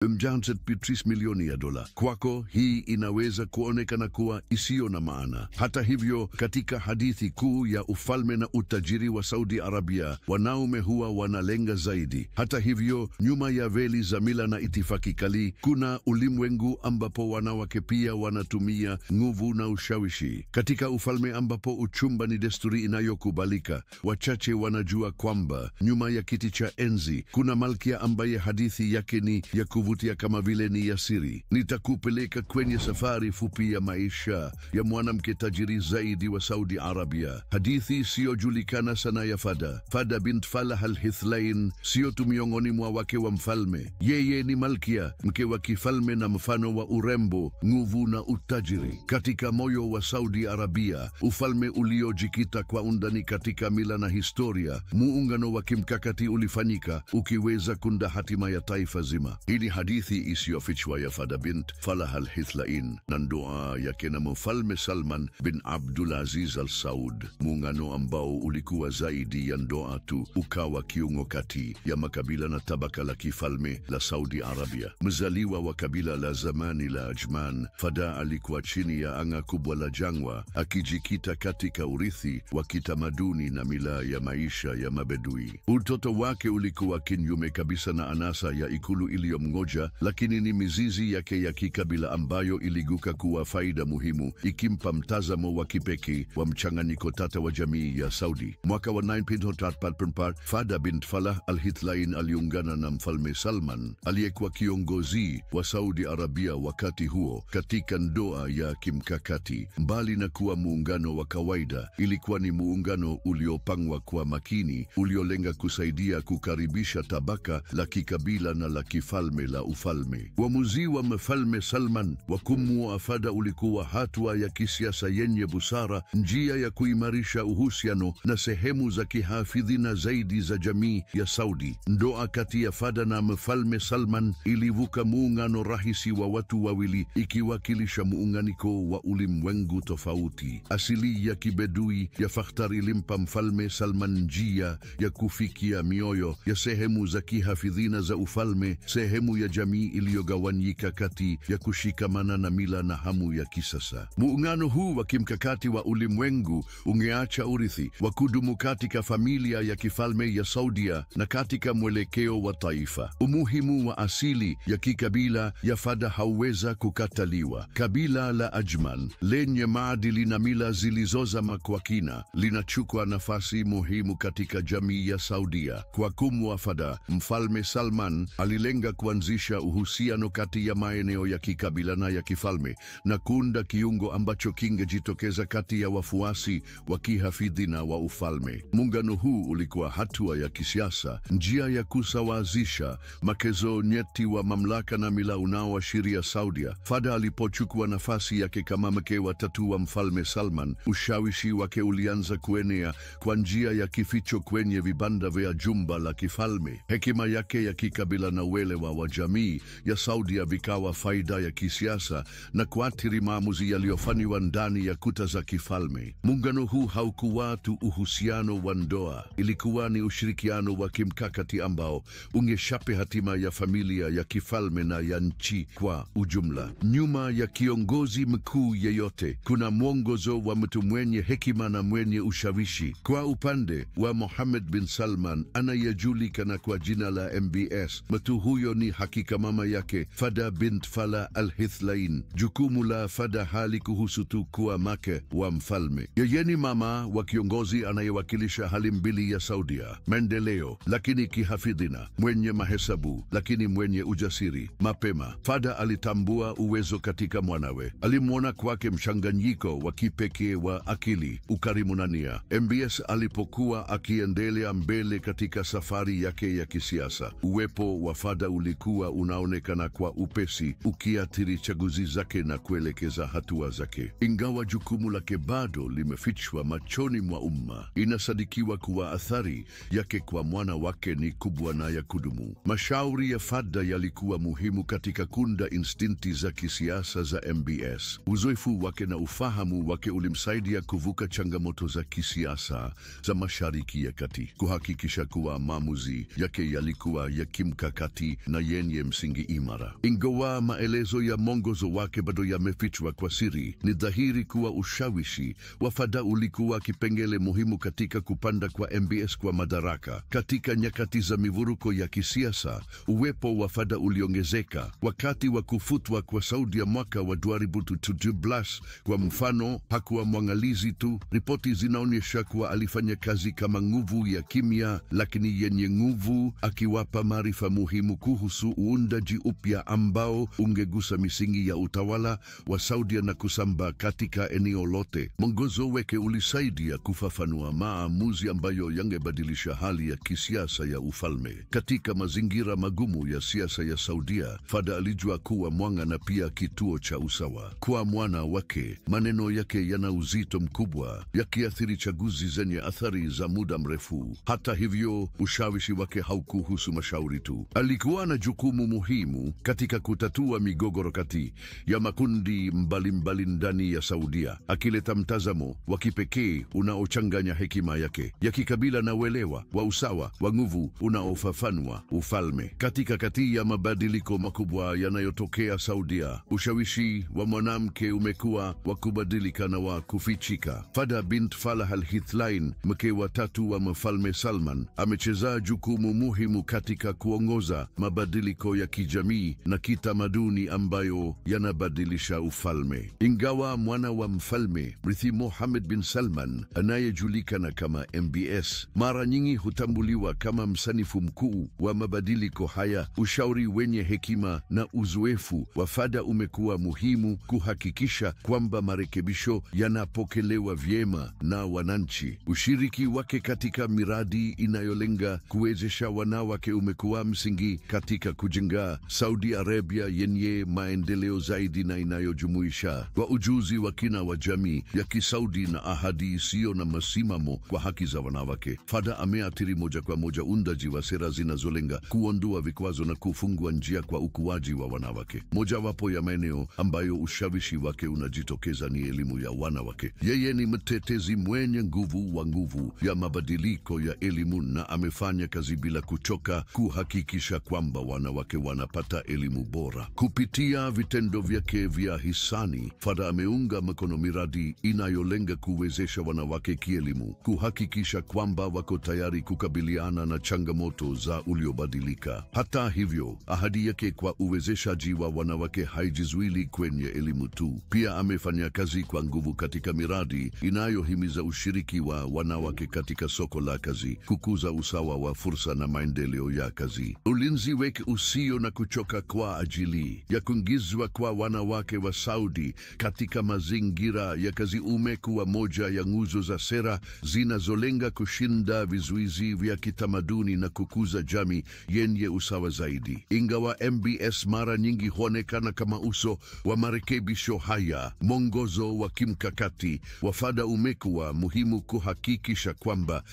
$1.3 milioni. Kwako hii inaweza kuonekana kuwa isiyo na maana. Hata hivyo, katika hadithi kuu ya ufalme na utajiri wa Saudi Arabia, wanaume huwa wanalenga zaidi. Hata hivyo, nyuma ya veli za mila na itifaki kali, kuna ulimwengu ambapo wanawake pia wanatumia nguvu na ushawishi. Katika ufalme ambapo uchumba ni desturi inayokubalika, wachache wanajua kwamba nyuma ya kiti cha enzi kuna malkia ambaye hadithi yake ni ya kuvutia kama vile ni ya siri. Nitakupeleka kwenye safari fupi ya maisha ya mwanamke tajiri zaidi wa Saudi Arabia. Hadithi isiyojulikana sana ya Fada bint Falah al-Hithlain sio tu miongoni mwa wake wa mfalme. Yeye ni malkia, mke wa kifalme na mfano wa urembo, nguvu na utajiri. Katika moyo wa Saudi Arabia, ufalme uliojikita kwa undani katika mila na historia, muungano wa kimkakati ulifanyika ukiweza kunda hatima ya taifa zima. Hii ni hadithi isiyofichwa ya Fada bint Falah al-Hithlain na ndoa yake na Mfalme Salman bin Abdulaziz Al Saud, muungano ambao ulikuwa zaidi ya ndoa tu, ukawa kiungo kati ya makabila na tabaka la kifalme la Saudi Arabia. Mzaliwa wa kabila la zamani la Ajman, Fada alikuwa chini ya anga kubwa la jangwa, akijikita katika urithi wa kitamaduni na mila ya maisha ya mabedui. Utoto wake ulikuwa kinyume kabisa na anasa ya ikulu iliyomngoja, lakini ni mizizi yake ya kikabila ambayo iliguka kuwa faida muhimu, ikimpa mtazamo wa kipekee wa mchanganyiko tata wa jamii ya Saudi. Mwaka wa 934, Fada bint Falah al-Hithlain aliungana na Mfalme Salman, aliyekuwa kiongozi wa Saudi Arabia wakati huo, katika ndoa ya kimkakati. Mbali na kuwa muungano wa kawaida, ilikuwa ni muungano uliopangwa kwa makini, uliolenga kusaidia kukaribisha tabaka la kikabila na la kifalme la ufalme. Uamuzi wa Mfalme Salman wa kumuoa Fada ulikuwa hatua ya kisiasa yenye busara, njia ya kuimarisha uhusiano na sehemu za kihafidhina zaidi za jamii ya Saudi. Ndoa kati ya Fada na Mfalme Salman ilivuka muungano rahisi wa watu wawili, ikiwakilisha muunganiko wa ulimwengu tofauti. Asili ya kibedui ya Fakhtar ilimpa Mfalme Salman njia ya kufikia mioyo ya sehemu za kihafidhina za ufalme, sehemu ya jamii iliyogawanyika kati ya kushikamana na mila na hamu ya kisasa. Muungano huu wa kimkakati wa ulimwengu ungeacha urithi wa kudumu katika familia ya kifalme ya Saudia na katika mwelekeo wa taifa. Umuhimu wa asili ya kikabila ya Fada hauweza kukataliwa. Kabila la Ajman, lenye maadili na mila zilizozama kwa kina, linachukua nafasi muhimu katika jamii ya Saudia. Kwa kumwoa Fada, Mfalme Salman alilenga kuanzisha uhusiano kati ya maeneo ya kikabila na ya kifalme na kuunda kiungo ambacho kingejitokeza kati ya wafuasi wa kihafidhina wa ufalme. Muungano huu ulikuwa hatua ya kisiasa, njia ya kusawazisha makezo nyeti wa mamlaka na mila unaoashiria Saudia. Fada alipochukua nafasi yake kama mke wa tatu wa Mfalme Salman, ushawishi wake ulianza kuenea kwa njia ya kificho kwenye vibanda vya jumba la kifalme. Hekima yake ya kikabila na uelewa wa jamii ya Saudia vikawa faida ya kisiasa na kuathiri maamuzi yaliyofanywa ndani ya kuta za kifalme. Muungano huu haukuwa tu uhusiano wa ndoa, ilikuwa ni ushirikiano wa kimkakati ambao ungeshape hatima ya familia ya kifalme na ya nchi kwa ujumla. Nyuma ya kiongozi mkuu yeyote kuna mwongozo wa mtu mwenye hekima na mwenye ushawishi. Kwa upande wa Mohammed bin Salman, anayejulikana kwa jina la MBS, mtu huyo ni hakika mama yake Fada bint Falah al-Hithlain. Jukumu la Fada halikuhusu tu kuwa mke wa mfalme. Yeye ni mama wa kiongozi anayewakilisha hali mbili ya Saudia: maendeleo lakini kihafidhina, mwenye mahesabu lakini mwenye ujasiri. Mapema Fada alitambua uwezo katika mwanawe. Alimwona kwake mchanganyiko wa kipekee wa akili, ukarimu na nia. MBS alipokuwa akiendelea mbele katika safari yake ya kisiasa, uwepo wa Fada ulikuwa unaonekana kwa upesi, ukiathiri chaguzi zake na kuelekeza hatua zake. Ingawa jukumu lake bado limefichwa machoni mwa umma, inasadikiwa kuwa athari yake kwa mwana wake ni kubwa na ya kudumu. Mashauri ya Fada yalikuwa muhimu katika kunda instinti za kisiasa za MBS. Uzoefu wake na ufahamu wake ulimsaidia kuvuka changamoto za kisiasa za Mashariki ya Kati, kuhakikisha kuwa maamuzi yake yalikuwa ya kimkakati na yenye yenye msingi imara. Ingawa maelezo ya mwongozo wake bado yamefichwa kwa siri, ni dhahiri kuwa ushawishi wa Fadha ulikuwa kipengele muhimu katika kupanda kwa MBS kwa madaraka. Katika nyakati za mivuruko ya kisiasa, uwepo wa Fadha uliongezeka. Wakati wa kufutwa kwa Saudi ya mwaka wa 2017, kwa mfano, hakuwa mwangalizi tu. Ripoti zinaonyesha kuwa alifanya kazi kama nguvu ya kimya lakini yenye nguvu, akiwapa maarifa muhimu kuhusu uundaji upya ambao ungegusa misingi ya utawala wa Saudia na kusambaa katika eneo lote. Mwongozo wake ulisaidia kufafanua maamuzi ambayo yangebadilisha hali ya kisiasa ya ufalme. Katika mazingira magumu ya siasa ya Saudia, Fadha alijua kuwa mwanga na pia kituo cha usawa. Kwa mwana wake, maneno yake yana uzito mkubwa, yakiathiri chaguzi zenye athari za muda mrefu. Hata hivyo, ushawishi wake haukuhusu mashauri tu. Alikuwa na jukumu muhimu katika kutatua migogoro kati ya makundi mbalimbali ndani ya Saudia, akileta mtazamo wa kipekee unaochanganya hekima yake ya kikabila na uelewa wa usawa wa nguvu unaofafanua ufalme. Katika kati ya mabadiliko makubwa yanayotokea Saudia, ushawishi wa mwanamke umekuwa wa kubadilika na wa kufichika. Fadha bint Falah al-Hithlain, mke wa tatu wa Mfalme Salman, amecheza jukumu muhimu katika kuongoza mabadiliko ya kijamii na kitamaduni ambayo yanabadilisha ufalme. Ingawa mwana wa mfalme, mrithi Mohammed bin Salman, anayejulikana kama MBS, mara nyingi hutambuliwa kama msanifu mkuu wa mabadiliko haya, ushauri wenye hekima na uzoefu wa Fadha umekuwa muhimu kuhakikisha kwamba marekebisho yanapokelewa vyema na wananchi. Ushiriki wake katika miradi inayolenga kuwezesha wanawake umekuwa msingi katika kujenga Saudi Arabia yenye maendeleo zaidi na inayojumuisha kwa ujuzi wa kina wa jamii ya Kisaudi na ahadi isiyo na masimamo kwa haki za wanawake. Fadha ameathiri moja kwa moja uundaji wa sera zinazolenga kuondoa vikwazo na kufungua njia kwa ukuaji wa wanawake. Mojawapo ya maeneo ambayo ushawishi wake unajitokeza ni elimu ya wanawake. Yeye ni mtetezi mwenye nguvu ya mabadiliko ya elimu na amefanya kazi bila kuchoka kuhakikisha kwamba wanawake wanapata elimu bora. Kupitia vitendo vyake vya hisani, Fadha ameunga mkono miradi inayolenga kuwezesha wanawake kielimu, kuhakikisha kwamba wako tayari kukabiliana na changamoto za uliobadilika. Hata hivyo, ahadi yake kwa uwezeshaji wa wanawake haijizuili kwenye elimu tu. Pia amefanya kazi kwa nguvu katika miradi inayohimiza ushiriki wa wanawake katika soko la kazi, kukuza usawa wa fursa na maendeleo ya kazi. Ulinzi wake usio na kuchoka kwa ajili ya kuingizwa kwa wanawake wa Saudi katika mazingira ya kazi umekuwa moja ya nguzo za sera zinazolenga kushinda vizuizi vya kitamaduni na kukuza jamii yenye usawa zaidi. Ingawa MBS mara nyingi huonekana kama uso wa marekebisho haya, mwongozo wa kimkakati wa Fadha umekuwa muhimu kuhakikisha kwamba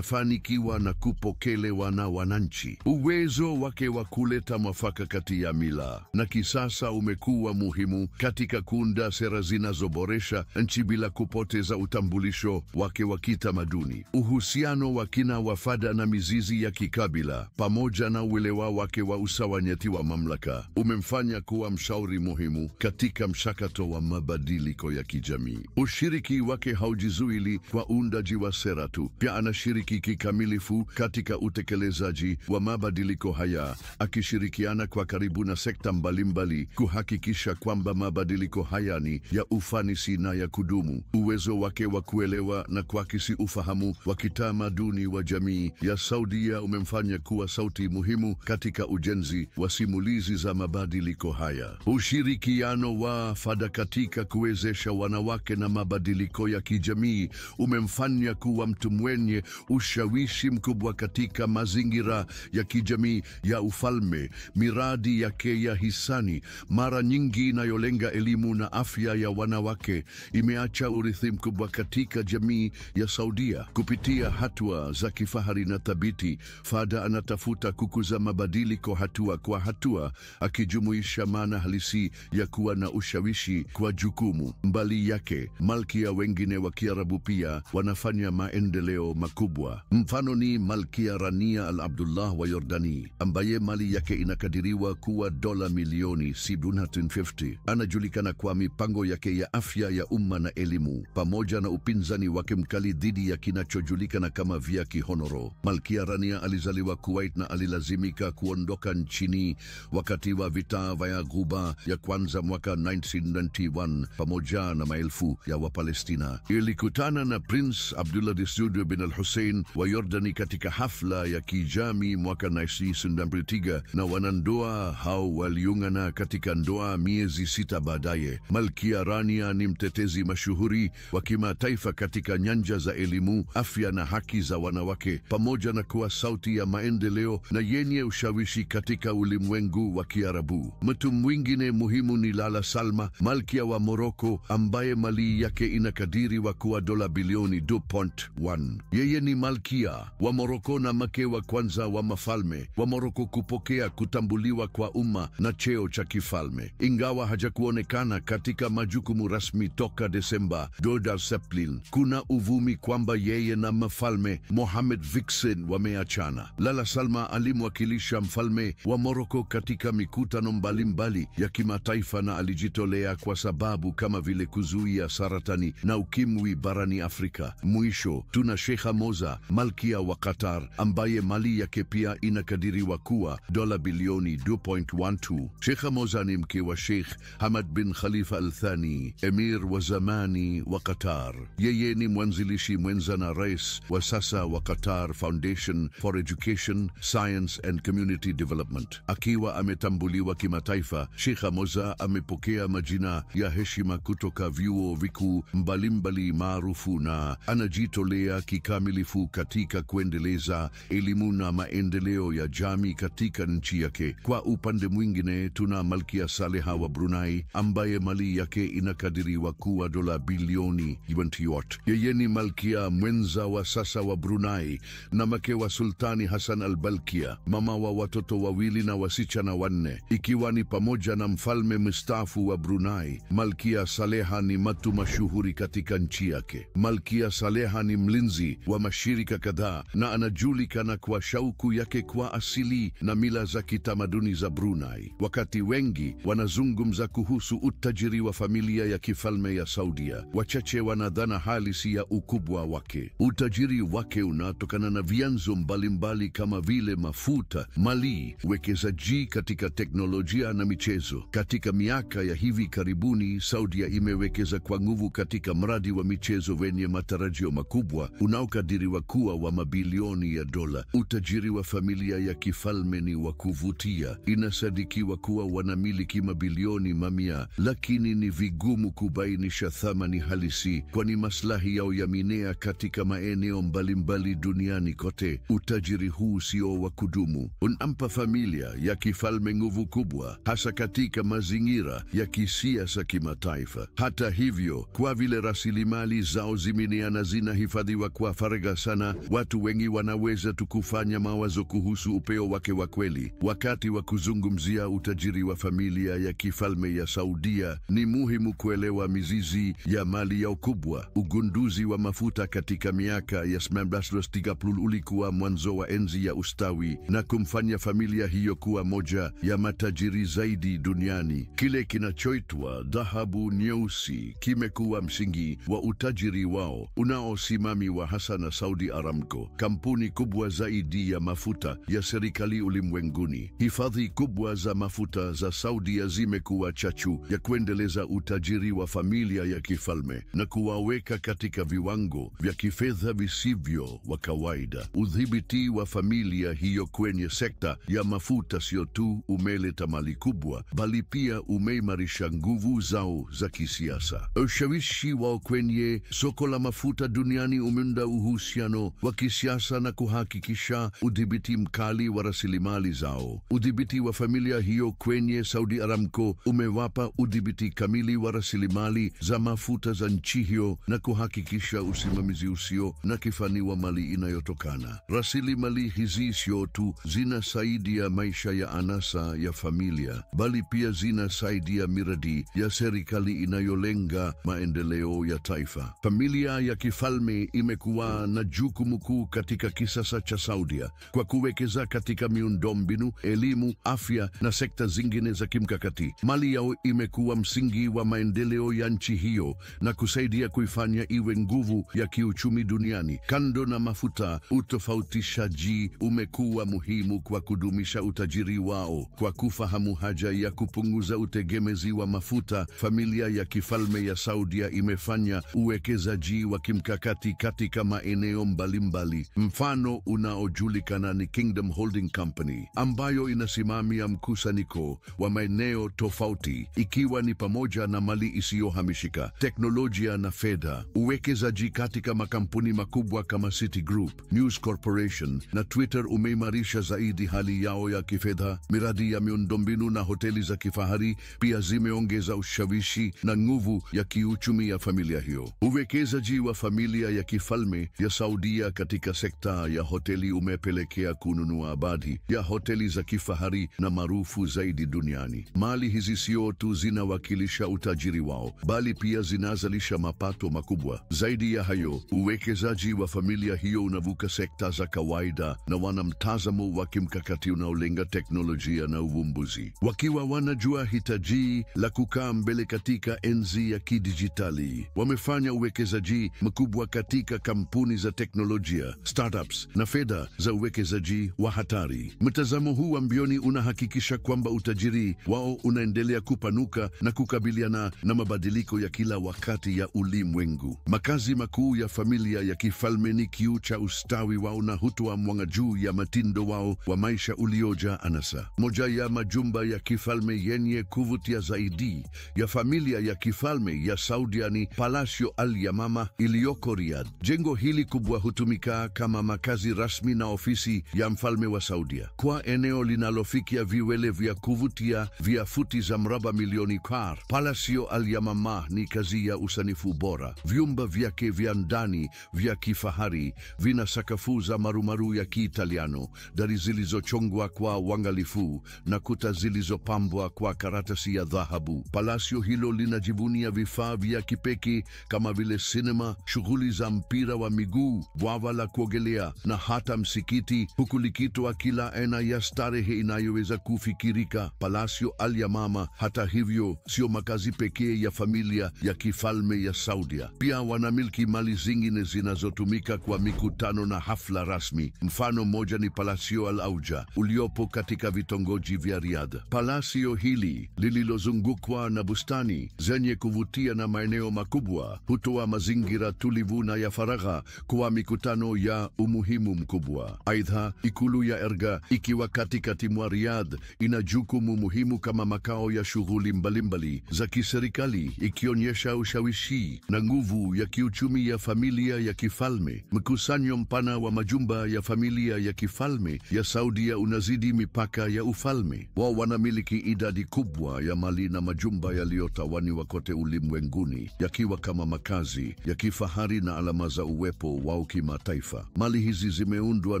yanafanikiwa na kupokelewa na wananchi. Uwezo wake wa kuleta mwafaka kati ya mila na kisasa umekuwa muhimu katika kuunda sera zinazoboresha nchi bila kupoteza utambulisho wake wa kitamaduni. Uhusiano wa kina wa Fadha na mizizi ya kikabila pamoja na uelewa wake wa usawanyeti wa mamlaka umemfanya kuwa mshauri muhimu katika mchakato wa mabadiliko ya kijamii. Ushiriki wake haujizuili kwa uundaji wa sera tu, pia anashiriki kikamilifu katika utekelezaji wa mabadiliko haya, akishirikiana kwa karibu na sekta mbalimbali kuhakikisha kwamba mabadiliko haya ni ya ufanisi na ya kudumu. Uwezo wake wa kuelewa na kuakisi ufahamu wa kitamaduni wa jamii ya Saudia umemfanya kuwa sauti muhimu katika ujenzi wa simulizi za mabadiliko haya. Ushirikiano wa Fadha katika kuwezesha wanawake na mabadiliko ya kijamii umemfanya kuwa mtu mwenye ushawishi mkubwa katika mazingira ya kijamii ya ufalme. Miradi yake ya hisani, mara nyingi inayolenga elimu na afya ya wanawake, imeacha urithi mkubwa katika jamii ya Saudia. Kupitia hatua za kifahari na thabiti, Fadha anatafuta kukuza mabadiliko hatua kwa hatua, akijumuisha maana halisi ya kuwa na ushawishi kwa jukumu. Mbali yake, malkia wengine wa Kiarabu pia wanafanya maendeleo makubwa. Mfano ni Malkia Rania al-Abdullah wa Yordani, ambaye mali yake yake inakadiriwa kuwa dola milioni 750. Anajulikana kwa mipango yake ya afya ya umma na elimu, pamoja na upinzani wake mkali dhidi ya kinachojulikana kama vya kihonoro. Malkia Rania alizaliwa Kuwait na alilazimika kuondoka nchini wakati wa vita vya Ghuba ya kwanza mwaka 1991 pamoja na maelfu ya Wapalestina. Ilikutana na Prince Abdullah Saud bin al-Hussein wa Yordani katika hafla ya kijamii mwaka 1993 na wanandoa hao waliungana katika ndoa miezi 6 baadaye. Malkia Rania ni mtetezi mashuhuri wa kimataifa katika nyanja za elimu, afya na haki za wanawake, pamoja na kuwa sauti ya maendeleo na yenye ushawishi katika ulimwengu wa Kiarabu. Mtu mwingine muhimu ni Lala Salma, malkia wa Moroko, ambaye mali yake inakadiriwa kuwa dola bilioni 2.1. Yeye ni malkia wa Moroko na mke wa kwanza wa mfalme wa Moroko kupokea kutambuliwa kwa umma na cheo cha kifalme, ingawa hajakuonekana katika majukumu rasmi toka Desemba 2007. Kuna uvumi kwamba yeye na mfalme Mohammed Vixen wameachana. Lala Salma alimwakilisha mfalme wa Moroko katika mikutano mbalimbali ya kimataifa na alijitolea kwa sababu kama vile kuzuia saratani na ukimwi barani Afrika. Mwisho, tuna Sheikha Moza, malkia wa Qatar, ambaye mali yake pia inakadiriwa kuwa dola bilioni 2.12. Sheikha Moza ni mke wa Sheikh Hamad bin Khalifa al-Thani, emir wa zamani wa Qatar. Yeye ni mwanzilishi mwenza na rais wa sasa wa Qatar Foundation for Education, Science and Community Development. Akiwa ametambuliwa kimataifa, Sheikha Moza amepokea majina ya heshima kutoka vyuo vikuu mbalimbali maarufu na anajitolea kikamilifu katika kuendeleza elimu na maendeleo ya jamii katika nchi yake. Kwa upande mwingine, tuna Malkia Saleha wa Brunei, ambaye mali yake inakadiriwa kuwa dola bilioni 20. Yeye ni malkia mwenza wa sasa wa Brunei na mke wa Sultani Hassan al-Balkia, mama wa watoto wawili na wasichana 4, ikiwa ni pamoja na mfalme mstaafu wa Brunei. Malkia Saleha ni mtu mashuhuri katika nchi yake. Malkia Saleha ni mlinzi wa mashirika kadhaa na anajulikana kwa shauku yake kwa asili na mila za kitamaduni za Brunei. Wakati wengi wanazungumza kuhusu utajiri wa familia ya kifalme ya Saudia, wachache wanadhana halisi ya ukubwa wake. Utajiri wake unatokana na vyanzo mbalimbali kama vile mafuta, mali, uwekezaji katika teknolojia na michezo. Katika miaka ya hivi karibuni, Saudia imewekeza kwa nguvu katika mradi wa michezo wenye matarajio makubwa unaokadiriwa kuwa wa mabilioni ya dola. Utajiri wa familia ya kifalme ni wa kuvutia. Inasadikiwa kuwa wanamiliki mabilioni mamia, lakini ni vigumu kubainisha thamani halisi, kwani maslahi yao yaminea katika maeneo mbalimbali duniani kote. Utajiri huu sio wa kudumu, unampa familia ya kifalme nguvu kubwa, hasa katika mazingira ya kisiasa kimataifa. Hata hivyo, kwa vile rasilimali zao zimenea na zinahifadhiwa kwa faragha sana, watu wengi wanaweza tu kufanya mawazo kuhusu upeo wake wa kweli. Wakati wa kuzungumzia utajiri wa familia ya kifalme ya Saudia, ni muhimu kuelewa mizizi ya mali yao kubwa. Ugunduzi wa mafuta katika miaka ya 1930 ulikuwa mwanzo wa enzi ya ustawi na kumfanya familia hiyo kuwa moja ya matajiri zaidi duniani. Kile kinachoitwa dhahabu nyeusi kimekuwa msingi wa utajiri wao unaosimamiwa hasa na Saudi Aramco, kampuni kubwa zaidi ya mafuta ya serikali ulimwenguni. Hifadhi kubwa za mafuta za Saudia zimekuwa chachu ya kuendeleza utajiri wa familia ya kifalme na kuwaweka katika viwango vya kifedha visivyo wa kawaida. Udhibiti wa familia hiyo kwenye sekta ya mafuta sio tu umeleta mali kubwa, bali pia umeimarisha nguvu zao za kisiasa. Ushawishi wao kwenye soko la mafuta duniani umeunda uhusiano wa kisiasa na kuhakikisha udhibiti mkali wa rasilimali zao. Udhibiti wa familia hiyo kwenye Saudi Aramco umewapa udhibiti kamili wa rasilimali za mafuta za nchi hiyo na kuhakikisha usimamizi usio na kifani wa mali inayotokana. Rasilimali hizi sio tu zinasaidia maisha ya anasa ya familia, bali pia zinasaidia miradi ya serikali inayolenga maendeleo ya taifa. Familia ya kifalme imekuwa na jukumu kuu katika kisasa cha Saudia kwa kuwekeza katika miundombinu miundombinu, elimu, afya na sekta zingine za kimkakati. Mali yao imekuwa msingi wa maendeleo ya nchi hiyo na kusaidia kuifanya iwe nguvu ya kiuchumi duniani. Kando na mafuta, utofautishaji umekuwa muhimu kwa kudumisha utajiri wao. Kwa kufahamu haja ya kupunguza utegemezi wa mafuta, familia ya kifalme ya Saudia imefanya uwekezaji wa kimkakati katika maeneo mbalimbali. Mfano unaojulikana ni Kingdom Holding Company, ambayo inasimamia mkusanyiko wa maeneo tofauti, ikiwa ni pamoja na mali isiyohamishika, teknolojia na fedha. Uwekezaji katika makampuni makubwa kama Citigroup, News Corporation na Twitter umeimarisha zaidi hali yao ya kifedha. Miradi ya miundombinu na hoteli za kifahari pia zimeongeza ushawishi na nguvu ya kiuchumi ya familia hiyo. Uwekezaji wa familia ya kifalme ya Saudia katika sekta ya hoteli umepelekea kununua baadhi ya hoteli za kifahari na maarufu zaidi duniani. Mali hizi sio tu zinawakilisha utajiri wao, bali pia zinazalisha mapato makubwa. Zaidi ya hayo, uwekezaji wa familia hiyo unavuka sekta za kawaida na wana mtazamo wa kimkakati unaolenga teknolojia na uvumbuzi. Wakiwa wanajua hitaji la kukaa mbele katika enzi ya kidijitali, wamefanya uwekezaji mkubwa katika kampuni za teknolojia, startups na fedha za uwekezaji wa hatari. Mtazamo huu wa mbioni unahakikisha kwamba utajiri wao unaendelea kupanuka na kukabiliana na mabadiliko ya kila wakati ya ulimwengu. Makazi makuu ya familia ya kifalme ni kiu cha ustawi wao na hutoa mwanga juu ya mtindo wao wa maisha uliojaa anasa. Moja ya majumba ya kifalme yenye kuvutia zaidi ya familia ya kifalme ya Saudia ni Palacio Al Yamama iliyoko Riyadh. Jengo hili kubwa hutumika kama makazi rasmi na ofisi ya mfalme wa Saudia. Kwa eneo linalofikia viwele vya kuvutia vya futi za mraba milioni kwa, Palacio Al Yamama ni kazi ya usanifu bora. Vyumba vyake vya ndani vya kifahari vina sakafu za marumaru ya Kiitaliano, dari zilizochongwa kwa uangalifu na kuta zilizopambwa kwa karatasi ya dhahabu. Palacio hilo linajivunia vifaa vya kipekee kama vile sinema, shughuli za mpira wa miguu, bwawa la kuogelea na hata msikiti, huku likitoa kila aina ya starehe inayoweza kufikirika. Palacio Al Yamama, hata hivyo, sio makazi pekee ya familia ya kifalme ya Saudia. Pia wanamiliki mali zingine zinazotumika kwa mikutano na hafla rasmi. Mfano moja ni Palacio Al Auja uliopo katika vitongoji vya Riyadh. Palacio hili lililozungukwa na bustani zenye kuvutia na maeneo makubwa hutoa mazingira tulivu na ya faragha kwa mikutano ya umuhimu mkubwa. Aidha, ikulu ya Erga ikiwa katikati mwa Riyadh ina jukumu muhimu kama makao ya shughuli mbalimbali za kiserikali, ikionyesha ushawishi na nguvu ya kiuchumi ya familia ya kifalme. Mkusanyo mpana wa majumba ya familia ya kifalme ya Saudia unazidi mipaka ya ufalme. Wao wanamiliki idadi kubwa ya mali na majumba yaliyotawanywa kote ulimwenguni, yakiwa kama makazi ya kifahari na alama za uwepo wao kimataifa. Mali hizi zimeundwa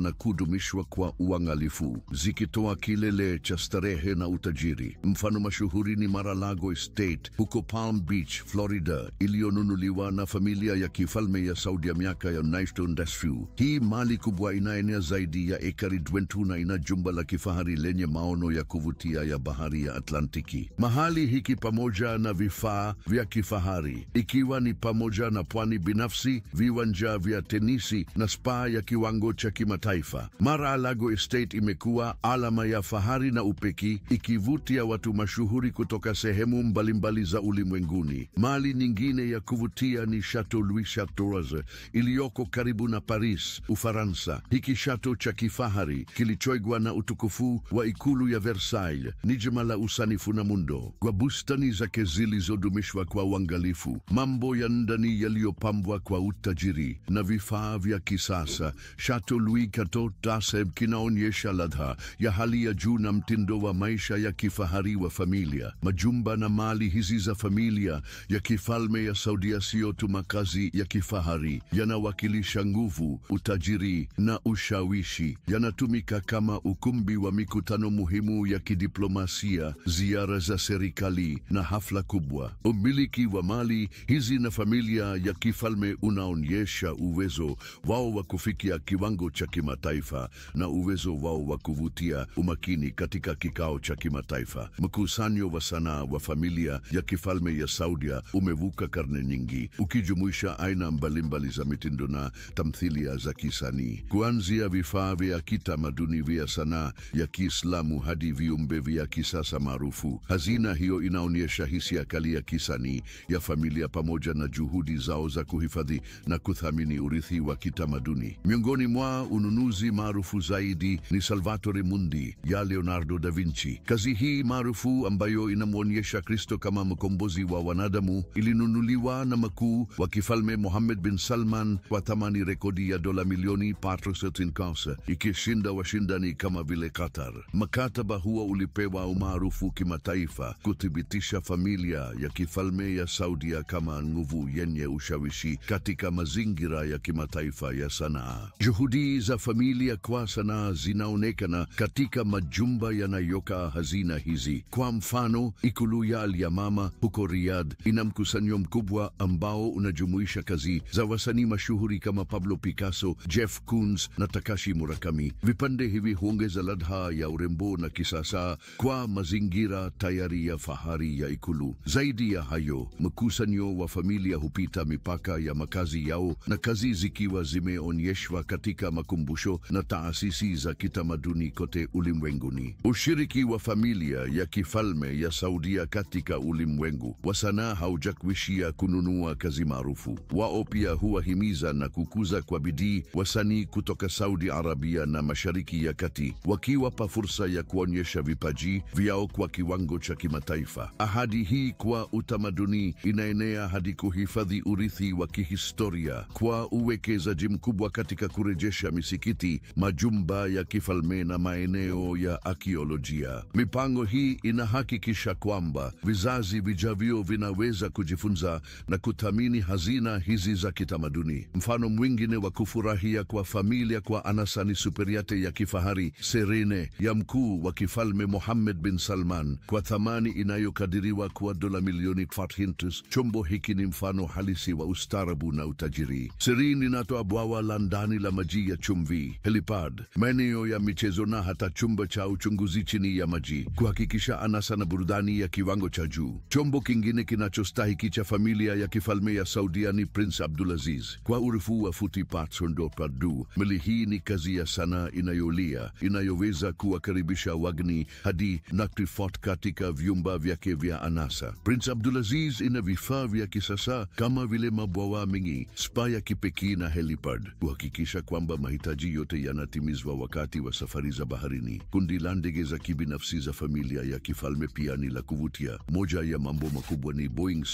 na kudumishwa kwa uangalifu, zikitoa kilele cha starehe na utajiri. Mfano mashuhuri ni Mar-a-Lago Estate huko Palm Beach, Florida, iliyonunuliwa na familia ya kifalme ya Saudia miaka ya 1990. Hii mali kubwa inaenea zaidi ya ekari 20 na ina jumba la kifahari lenye maono ya kuvutia ya bahari ya Atlantiki. Mahali hiki pamoja na vifaa vya kifahari, ikiwa ni pamoja na pwani binafsi, viwanja vya tenisi na spa ya kiwango cha kimataifa. Mar-a-Lago Estate imekuwa alama ya fahari na upekee, ikivutia watu mashuhuri kutoka sehemu mbalimbali za ulimwenguni. Mali nyingine ya kuvutia ni Chateau Louis Chateauroux iliyoko karibu na Paris, Ufaransa. Hiki chateau cha kifahari kilichoigwa na utukufu wa ikulu ya Versailles ni jema la usanifu na mundo, kwa bustani zake zilizodumishwa kwa uangalifu, mambo ya ndani yaliyopambwa kwa utajiri na vifaa vya kisasa. Chateau Louis Chateauroux kinaonyesha ladha ya hali ya juu na mtindo wa maisha ya kifahari wa familia. Majumba na mali hizi za familia ya kifalme ya Saudia sio tu makazi ya kifahari, yanawakilisha nguvu, utajiri na ushawishi. Yanatumika kama ukumbi wa mikutano muhimu ya kidiplomasia, ziara za serikali na hafla kubwa. Umiliki wa mali hizi na familia ya kifalme unaonyesha uwezo wao wa kufikia kiwango cha kimataifa na uwezo wao wa kuvutia umakini katika kikao cha kimataifa. Mkusanyo wa sanaa wa familia ya kifalme ya Saudia umevuka karne nyingi, ukijumuisha aina mbalimbali za mitindo na tamthilia za kisanii, kuanzia vifaa vya kitamaduni vya sanaa ya Kiislamu hadi viumbe vya kisasa maarufu. Hazina hiyo inaonyesha hisia kali ya kisanii ya familia pamoja na juhudi zao za kuhifadhi na kuthamini urithi wa kitamaduni. Miongoni mwa ununuzi maarufu zaidi ni Salvatore Mundi ya Leonardo da Vinci. Kazi hii maarufu ambayo inamwonyesha Kristo kama mkombozi wa wanadamu ilinunuliwa na mkuu wa kifalme Mohammed bin Salman kwa thamani rekodi ya dola milioni 475, ikishinda washindani kama vile Qatar. Mkataba huo ulipewa umaarufu kimataifa, kuthibitisha familia ya kifalme ya Saudia kama nguvu yenye ushawishi katika mazingira ya kimataifa ya sanaa. Juhudi za familia kwa sanaa zinaonekana katika majumba yanayokaa hazina hizi. Kwa mfano, ikulu ya Al-Yamama huko Riyadh ina mkusanyo mkubwa ambao unajumuisha kazi za wasanii mashuhuri kama Pablo Picasso, Jeff Koons na Takashi Murakami. Vipande hivi huongeza ladha ya urembo na kisasa kwa mazingira tayari ya fahari ya ikulu. Zaidi ya hayo, mkusanyo wa familia hupita mipaka ya makazi yao, na kazi zikiwa zimeonyeshwa katika makumbusho na taasisi za kitamaduni kote ulimwenguni. Ushiriki wa familia ya kifalme ya Saudia katika ulimwengu wa sanaa haujakuishia kununua kazi maarufu. Wao pia huwahimiza na kukuza kwa bidii wasanii kutoka Saudi Arabia na Mashariki ya Kati, wakiwapa fursa ya kuonyesha vipaji vyao kwa kiwango cha kimataifa. Ahadi hii kwa utamaduni inaenea hadi kuhifadhi urithi wa kihistoria kwa uwekezaji mkubwa katika kurejesha misikiti, majumba ya kifalme na maeneo ya arkeolojia. Mipango hii inahakikisha kwamba vizazi vijavyo vinaweza kujifunza na kuthamini hazina hizi za kitamaduni. Mfano mwingine wa kufurahia kwa familia kwa anasa ni superiate ya kifahari Serene ya mkuu wa kifalme Mohammed bin Salman kwa thamani inayokadiriwa kwa dola milioni 400. Chombo hiki ni mfano halisi wa ustaarabu na utajiri. Serene inatoa bwawa la ndani la maji ya chumvi, helipad, maeneo ya michezo na hata chumba cha uchunguzi chini ya maji, kuhakikisha anasa na burudani ya kiwango cha juu. Chombo kingine kinachostahiki cha familia ya kifalme ya Saudia ni Prince Abdulaziz kwa urefu wa futi 4.2. Meli hii ni kazi ya sanaa inayoweza kuwakaribisha wageni hadi nakti fort katika vyumba vyake vya anasa. Prince Abdulaziz ina vifaa vya kisasa kama vile mabwawa mengi, spa ya kipekee na helipad, kuhakikisha kwamba mahitaji yote yanatimizwa wakati wa safari za baharini. Kundi la ndege za kibinafsi za familia ya kifalme pia ni la kuvutia. Moja ya mambo makubwa ni Boeing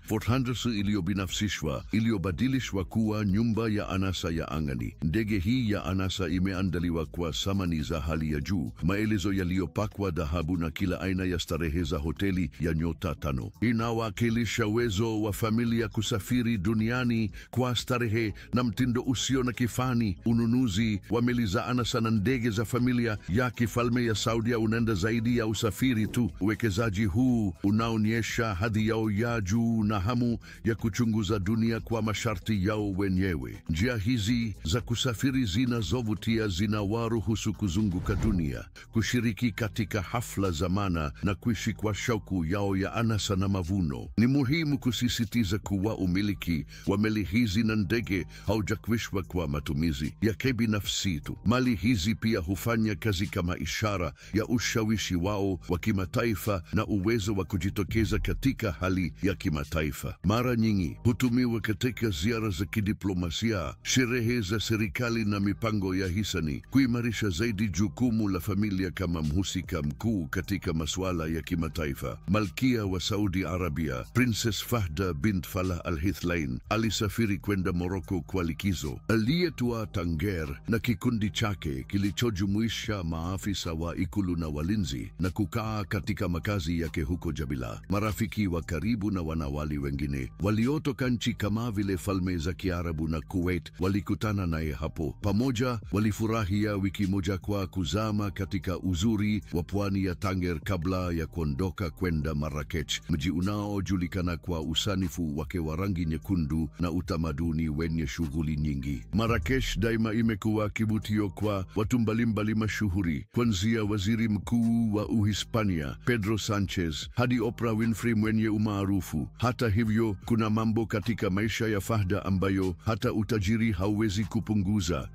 747-400 iliyobadilishwa kuwa nyumba ya anasa ya angani. Ndege hii ya anasa imeandaliwa kwa samani za hali ya juu, maelezo yaliyopakwa dhahabu na kila aina ya starehe za hoteli ya nyota 5. Inawakilisha uwezo wa familia kusafiri duniani kwa starehe na mtindo usio na kifani. Ununuzi wa meli za anasa na ndege za familia ya kifalme ya Saudia unaenda zaidi ya usafiri tu. Uwekezaji huu unaonyesha hadhi yao ya juu na hamu ya kuchunguza dunia kwa masharti yao wenyewe. Njia hizi za kusafiri zinazovutia zinawaruhusu kuzunguka dunia, kushiriki katika hafla za maana na kuishi kwa shauku yao ya anasa na mavuno. Ni muhimu kusisitiza kuwa umiliki wa meli hizi na ndege haujakwishwa kwa matumizi ya kibinafsi tu. Mali hizi pia hufanya kazi kama ishara ya ushawishi wao wa kimataifa na uwezo wa kujitokeza katika hali ya kimataifa. Mara nyingi hutumiwa katika ziara za kidiplomasia, sherehe za serikali na mipango ya hisani, kuimarisha zaidi jukumu la familia kama mhusika mkuu katika masuala ya kimataifa. Malkia wa Saudi Arabia, Princess Fahda bint Falah Al-Hithlain, alisafiri kwenda Morocco kwa likizo. Aliyetua Tanger na kikundi chake kilichojumuisha maafisa wa ikulu na walinzi, na kukaa katika makazi yake huko Jabila. Marafiki wa karibu na wanawali wengine waliotoka nchi kama vile Falme za Kiarabu na Kuwait walikutana naye hapo. Pamoja walifurahia wiki moja kwa kuzama katika uzuri wa pwani ya Tanger kabla ya kuondoka kwenda Marrakech, mji unaojulikana kwa usanifu wake wa rangi nyekundu na utamaduni wenye shughuli nyingi. Marrakech daima imekuwa kivutio kwa kuwa watu mbalimbali mashuhuri, kuanzia waziri mkuu wa Uhispania Pedro Sanchez hadi Oprah Winfrey mwenye umaarufu. Hata hivyo, kuna mambo katika maisha ya Fahda ambayo hata utajiri hauwezi kupunguza.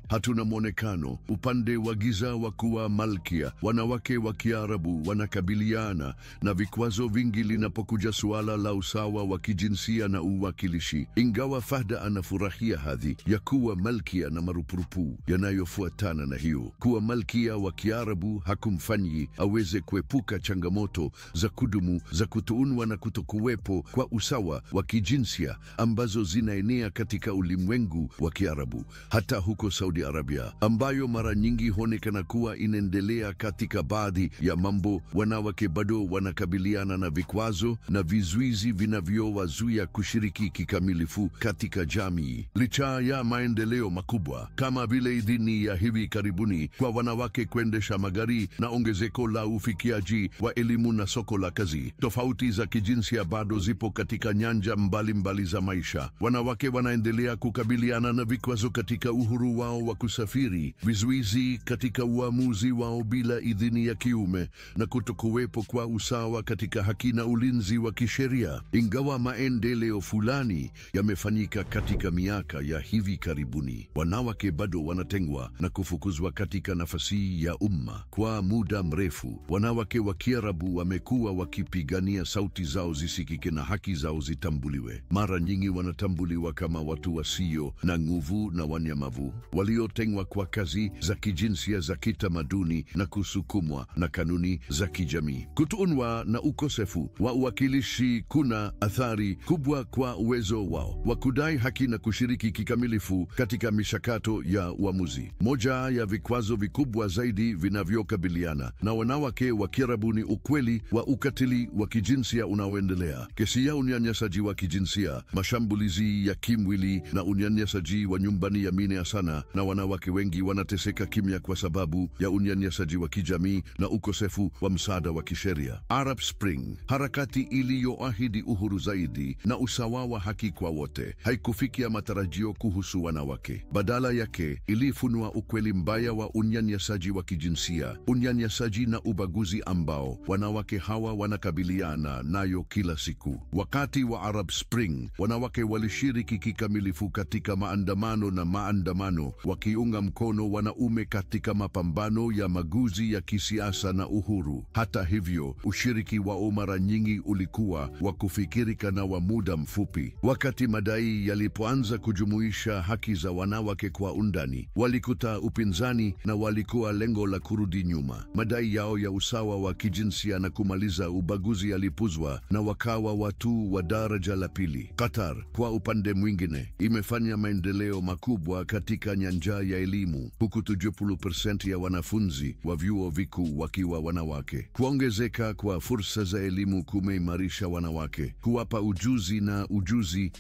Hatuna mwonekano. Upande wa giza wa kuwa malkia, wanawake wa Kiarabu wanakabiliana na vikwazo vingi linapokuja suala la usawa wa kijinsia na uwakilishi. Ingawa Fahda anafurahia hadhi ya kuwa malkia na marupurupu yanayofuatana na hiyo, kuwa malkia wa Kiarabu hakumfanyi aweze kuepuka changamoto za kudumu za kutounwa na kutokuwepo kwa usawa wa kijinsia ambazo zinaenea katika ulimwengu wa Kiarabu, hata huko Saudi Arabia, ambayo mara nyingi huonekana kuwa inaendelea katika baadhi ya mambo. Wanawake bado wanakabiliana na vikwazo na vizuizi vinavyowazuia kushiriki kikamilifu katika jamii. Licha ya maendeleo makubwa kama vile idhini ya hivi karibuni kwa wanawake kuendesha magari na ongezeko la ufikiaji wa elimu na soko la kazi, tofauti za kijinsia bado zipo katika nyanja mbalimbali za maisha. Wanawake wanaendelea kukabiliana na vikwazo katika uhuru wao wa kusafiri, vizuizi katika uamuzi wao bila idhini ya kiume, na kutokuwepo kwa usawa katika haki na ulinzi wa kisheria. Ingawa maendeleo fulani yamefanyika katika miaka ya hivi karibuni, wanawake bado wanatengwa na kufukuzwa katika nafasi ya umma. Kwa muda mrefu, wanawake wa Kiarabu wamekuwa wakipigania sauti zao zisikike na haki zao zitambuliwe. Mara nyingi wanatambuliwa kama watu wasio na nguvu na wanyamavu, waliotengwa kwa kazi za kijinsia za kitamaduni na kusukumwa na kanuni za kijamii. Kutoonwa na ukosefu wa uwakilishi kuna athari kubwa kwa uwezo wao wa kudai haki na kushiriki kikamilifu katika mishakato ya uamuzi. Moja ya vikwazo vikubwa zaidi vinavyokabiliana na wanawake wa Kiarabu ni ukweli wa ukatili wa kijinsia unaoendelea. Kesi ya unyanyasaji wa kijinsia, mashambulizi ya kimwili na unyanyasaji wa nyumbani yameenea sana, na wanawake wengi wanateseka kimya kwa sababu ya unyanyasaji wa kijamii na ukosefu wa msaada wa kisheria. Arab Spring, harakati iliyoahidi uhuru zaidi na usawa wa haki kwa wote, haikufikia matarajio kuhusu wanawake. Badala yake, ilifunua ukweli mbaya wa unyanyasaji wa kijinsia, unyanyasaji na ubaguzi ambao wanawake hawa wanakabiliana nayo kila siku. Wakati wa Arab Spring, wanawake walishiriki kikamilifu katika maandamano, wakiunga mkono wanaume katika mapambano ya maguzi ya kisiasa na uhuru. Hata hivyo, ushiriki wao mara nyingi ulikuwa wa kufikirika na wa muda mfupi. Wakati madai yalipoanza kujumuisha haki za wanawake kwa undani, walikuta upinzani na walikuwa lengo la kurudi nyuma. Madai yao ya usawa wa kijinsia na kumaliza ubaguzi yalipuzwa na wakawa watu wa daraja la pili. Qatar, kwa upande mwingine, imefanya maendeleo makubwa katika nyanja ya elimu, huku 30% ya wanafunzi wa vyuo vikuu wakiwa wanawake. Kuongezeka kwa fursa za elimu kumeimarisha wanawake, kuwapa ujuzi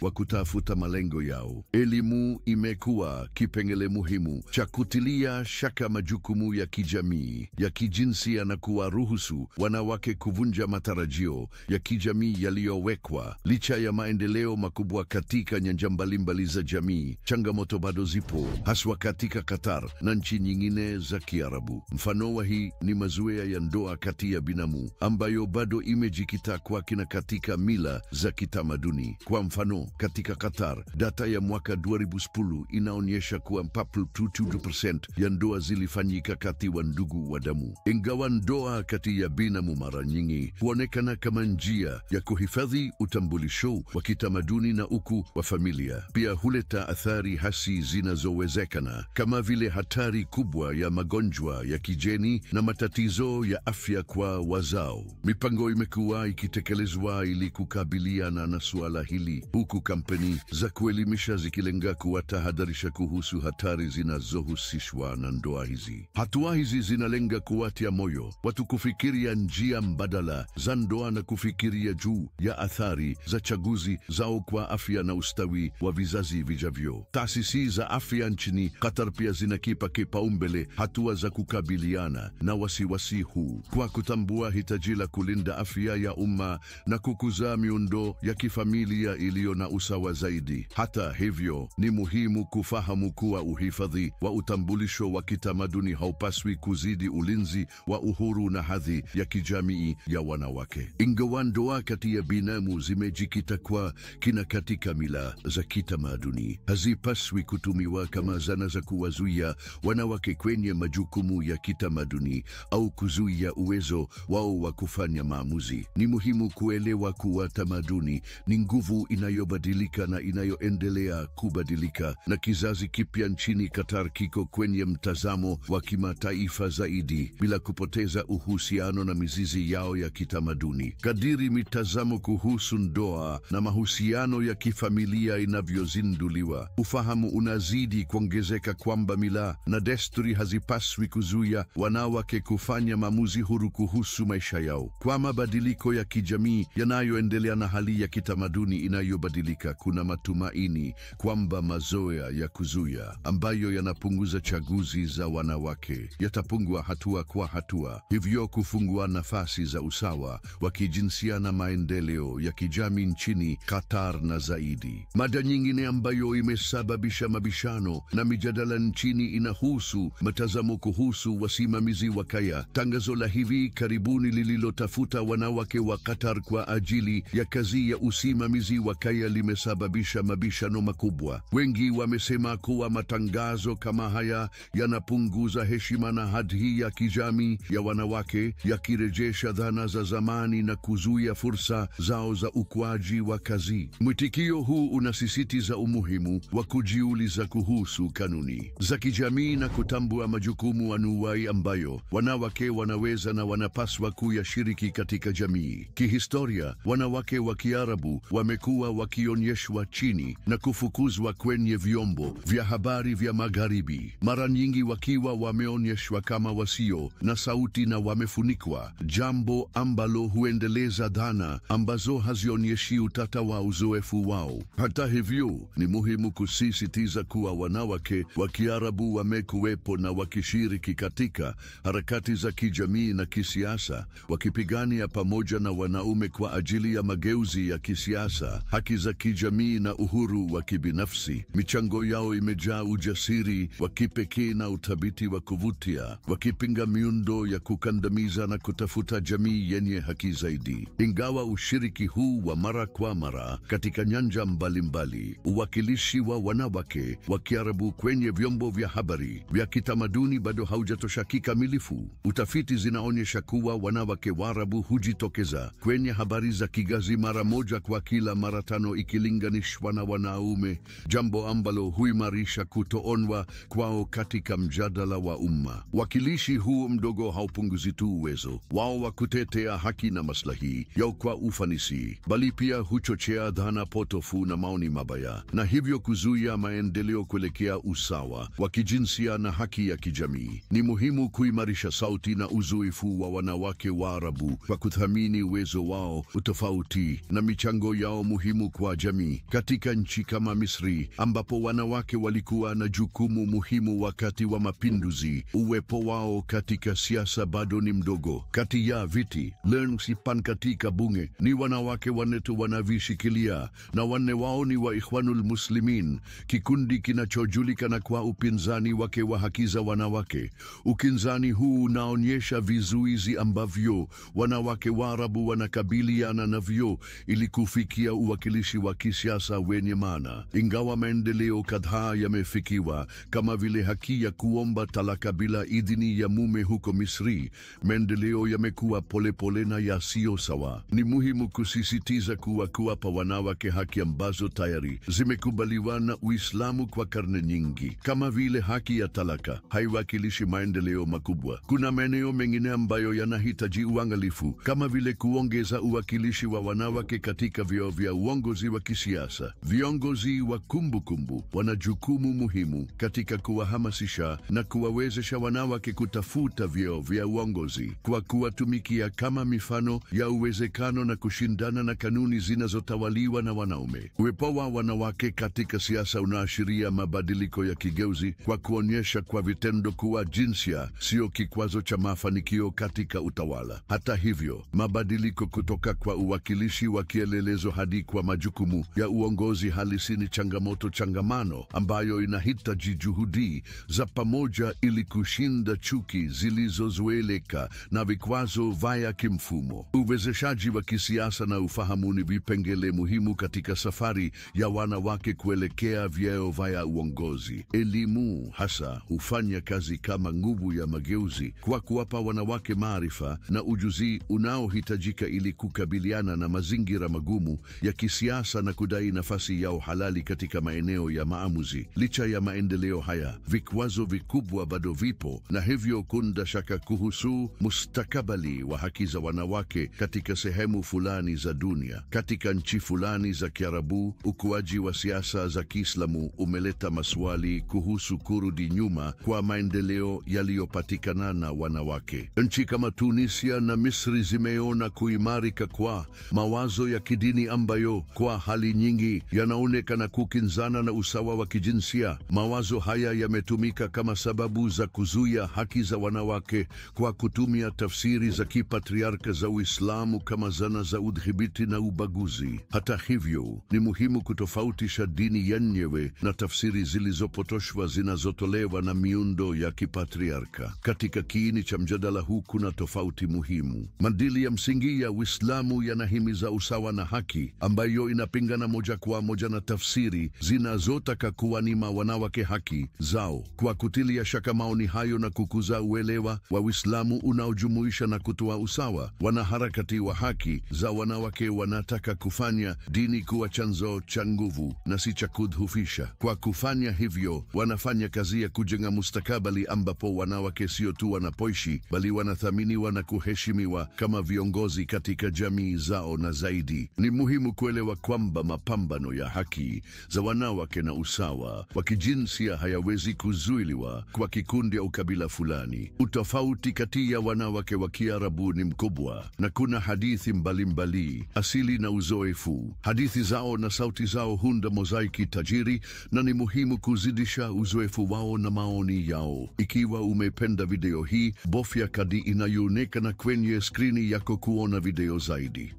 wa kutafuta malengo yao. Elimu imekuwa kipengele muhimu cha kutilia shaka majukumu ya kijamii, ya kijinsia na kuwaruhusu wanawake kuvunja matarajio ya kijamii yaliyowekwa. Licha ya maendeleo makubwa katika nyanja mbalimbali za jamii, changamoto bado zipo, haswa katika Qatar na nchi nyingine za Kiarabu. Mfano wa hii ni mazoea ya ndoa kati ya binamu, ambayo bado imejikita kwa kina katika mila za kitamaduni. Kwa mfano, katika Qatar, data ya mwaka 2010 inaonyesha kuwa 2% ya ndoa zilifanyika kati wa ndugu wa damu. Ingawa ndoa kati ya binamu mara nyingi huonekana kama njia ya kuhifadhi utambulisho wa kitamaduni na ukuu wa familia, pia huleta athari hasi zinazowezekana kama vile hatari kubwa ya magonjwa ya kijeni na matatizo ya afya kwa wazao. Mipango imekuwa ikitekelezwa ili kukabiliana na suala hili, huku kampeni za kuelimisha zikilenga kuwatahadharisha kuhusu hatari zinazohusishwa na ndoa hizi. Hatua hizi zinalenga kuwatia moyo watu kufikiria njia mbadala za ndoa na kufikiria juu ya athari za chaguzi zao kwa afya na ustawi wa vizazi vijavyo. Taasisi za afya nchini Qatar pia zinakipa kipaumbele hatua za kukabiliana na wasiwasi huu kwa kutambua hitaji la kulinda afya ya umma na kukuza miundo ya kifamilia iliyo na usawa zaidi. Hata hivyo, ni muhimu kufahamu wakifahamu kuwa uhifadhi wa utambulisho wa kitamaduni haupaswi kuzidi ulinzi wa uhuru na hadhi ya kijamii ya wanawake. Ingawa ndoa kati ya binamu zimejikita kwa kina katika mila za kitamaduni, hazipaswi kutumiwa kama zana za kuwazuia wanawake kwenye majukumu ya kitamaduni au kuzuia uwezo wao wa kufanya maamuzi. Ni muhimu kuelewa kuwa tamaduni ni nguvu inayobadilika na inayoendelea kubadilika, na kizazi kipya nchini Qatar kiko kwenye mtazamo wa kimataifa zaidi bila kupoteza uhusiano na mizizi yao ya kitamaduni. Kadiri mitazamo kuhusu ndoa na mahusiano ya kifamilia inavyozinduliwa, ufahamu unazidi kuongezeka kwamba mila na desturi hazipaswi kuzuia wanawake kufanya maamuzi huru kuhusu maisha yao. Kwa mabadiliko ya kijamii yanayoendelea na hali ya kitamaduni inayobadilika, kuna matumaini kwamba mazoea ya kuzuia ambayo yanapunguza chaguzi za wanawake yatapungua hatua kwa hatua, hivyo kufungua nafasi za usawa wa kijinsia na maendeleo ya kijamii nchini Qatar. Na zaidi, mada nyingine ambayo imesababisha mabishano na mijadala nchini inahusu mtazamo kuhusu wasimamizi wa kaya. Tangazo la hivi karibuni lililotafuta wanawake wa Qatar kwa ajili ya kazi ya usimamizi wa kaya limesababisha mabishano makubwa. Wengi wamesema kuwa matangazo kama haya yanapunguza heshima na hadhi ya kijamii ya wanawake, yakirejesha dhana za zamani na kuzuia fursa zao za ukuaji wa kazi. Mwitikio huu unasisitiza umuhimu wa kujiuliza kuhusu kanuni za kijamii na kutambua majukumu anuwai ambayo wanawake wanaweza na wanapaswa kuyashiriki katika jamii. Kihistoria, wanawake wa Kiarabu wamekuwa wakionyeshwa chini na kufukuzwa kwenye vyombo vya habari vya Magharibi, mara nyingi wakiwa wameonyeshwa kama wasio na sauti na wamefunikwa, jambo ambalo huendeleza dhana ambazo hazionyeshi utata wa uzoefu wao. Hata hivyo, ni muhimu kusisitiza kuwa wanawake wa Kiarabu wamekuwepo na wakishiriki katika harakati za kijamii na kisiasa, wakipigania pamoja na wanaume kwa ajili ya mageuzi ya kisiasa, haki za kijamii na uhuru wa kibinafsi. Michango yao imejaa ujasiri wa kipekee na uthabiti wa kuvutia, wakipinga miundo ya kukandamiza na kutafuta jamii yenye haki zaidi. Ingawa ushiriki huu wa mara kwa mara katika nyanja mbalimbali, uwakilishi wa wanawake wa Kiarabu kwenye vyombo vya habari vya kitamaduni bado haujatosha kikamilifu. Utafiti zinaonyesha kuwa wanawake Waarabu hujitokeza kwenye habari za kigazi mara moja kwa kila mara 5 ikilinganishwa na wanaume, jambo ambalo huimarisha kutoonwa kwao katika mjadala wa umma. Wakilishi huu mdogo haupunguzi tu uwezo wao wa kutetea haki na maslahi yao kwa ufanisi, bali pia huchochea dhana potofu na maoni mabaya, na hivyo kuzuia maendeleo kuelekea usawa wa kijinsia na haki ya kijamii. Ni muhimu kuimarisha sauti na uzoefu wa wanawake Waarabu kwa kuthamini uwezo wao, utofauti na michango yao muhimu kwa jamii. Katika nchi kama Misri, ambapo wanawake walikuwa na jukumu muhimu wakati wa mapinduzi, uwepo wao katika siasa bado ni mdogo. Kati ya viti lensipan katika bunge ni wanawake 4 wanavishikilia, na 4 wao ni wa Ikhwanul Muslimin, kikundi kinachojulikana kwa upinzani wake wa haki za wanawake. Ukinzani huu unaonyesha vizuizi ambavyo wanawake Waarabu wanakabiliana navyo ili kufikia uwakilishi wa kisiasa wenye maana. Ingawa maendeleo kadhaa yamefikiwa, kama vile haki ya kuomba talaka bila idhini ya mume huko Misri, maendeleo yamekuwa polepole na yasiyo sawa. Ni muhimu kusisitiza kuwa kuwapa wanawake haki ambazo tayari zimekubaliwa na Uislamu kwa karne nyingi, kama vile haki ya talaka, haiwakilishi maendeleo makubwa. Kuna maeneo mengine ambayo yanahitaji uangalifu, kama vile kuongeza uwakilishi wa wanawake katika vyeo vya uongozi wa kisiasa. Viongozi wa kumbukumbu wana jukumu muhimu katika kuwahamasisha na kuwawezesha wanawake kutafuta vyeo vya uongozi, kwa kuwatumikia kama mifano ya uwezekano na kushindana na kanuni zinazotawaliwa na wanaume. Uwepo wa wanawake katika siasa unaashiria mabadiliko ya kigeuzi, kwa kuonyesha kwa vitendo kuwa jinsia sio kikwazo cha mafanikio katika utawala. Hata hivyo, mabadiliko kutoka kwa uwakilishi wa kielelezo hadi kwa majukumu ya uongozi halisi ni changamoto changamano ambayo ambayo inahitaji juhudi za pamoja ili kushinda chuki zilizozoeleka na vikwazo vya kimfumo. Uwezeshaji wa kisiasa na ufahamu ni vipengele muhimu katika safari ya wanawake kuelekea vyeo vya uongozi. Elimu hasa hufanya kazi kama nguvu ya mageuzi kwa kuwapa wanawake maarifa na ujuzi unaohitajika ili kukabiliana na mazingira magumu ya kisiasa na kudai nafasi yao halali katika maeneo ya maamuzi. Licha ya maendeleo haya, vikwazo vikubwa bado vipo, na hivyo kuna shaka kuhusu mustakabali wa haki za wanawake katika sehemu fulani za dunia. Katika nchi fulani za Kiarabu, ukuaji wa siasa za Kiislamu umeleta maswali kuhusu kurudi nyuma kwa maendeleo yaliyopatikana na wanawake. Nchi kama Tunisia na Misri zimeona kuimarika kwa mawazo ya kidini ambayo kwa hali nyingi yanaonekana kukinzana na usawa wa kijinsia. Mawazo haya yametumika kama sababu za kuzuia haki za wanawake kwa kutumia tafsiri za kipatriarka za Uislamu kama zana za udhibiti na ubaguzi. Hata hivyo, ni muhimu kutofautisha dini yenyewe na tafsiri zilizopotoshwa zinazotolewa na miundo ya kipatriarka. Katika kiini cha mjadala huu kuna tofauti muhimu. Maadili ya msingi ya Uislamu yanahimiza usawa na haki, ambayo inapingana moja kwa moja na tafsiri zinazotaka kuwanyima wanawake haki zao. Kwa kutilia shaka maoni hayo na kukuza uelewa wa Uislamu unaojumuisha na kutoa usawa, wanaharakati wa haki za wanawake wanataka kufanya dini kuwa chanzo cha nguvu na si cha kudhoofisha. Kwa kufanya hivyo, wanafanya kazi ya kujenga mustakabali ambapo wanawake sio tu wanapoishi, bali wanathaminiwa na kuheshimiwa kama viongozi katika jamii zao. Na zaidi, ni muhimu kuelewa kwamba mapambano ya haki za wanawake na usawa wa kijinsia hayawezi kuzuiliwa kwa kikundi au kabila fulani. Utofauti kati ya wanawake wa Kiarabu ni mkubwa, na kuna hadithi mbalimbali, asili na uzoefu. Hadithi zao na sauti zao hunda mozaiki tajiri, na ni muhimu kuzidisha uzoefu wao na maoni yao. Ikiwa umependa video hii, bofya kadi inayoonekana kwenye skrini yako kuona video zaidi.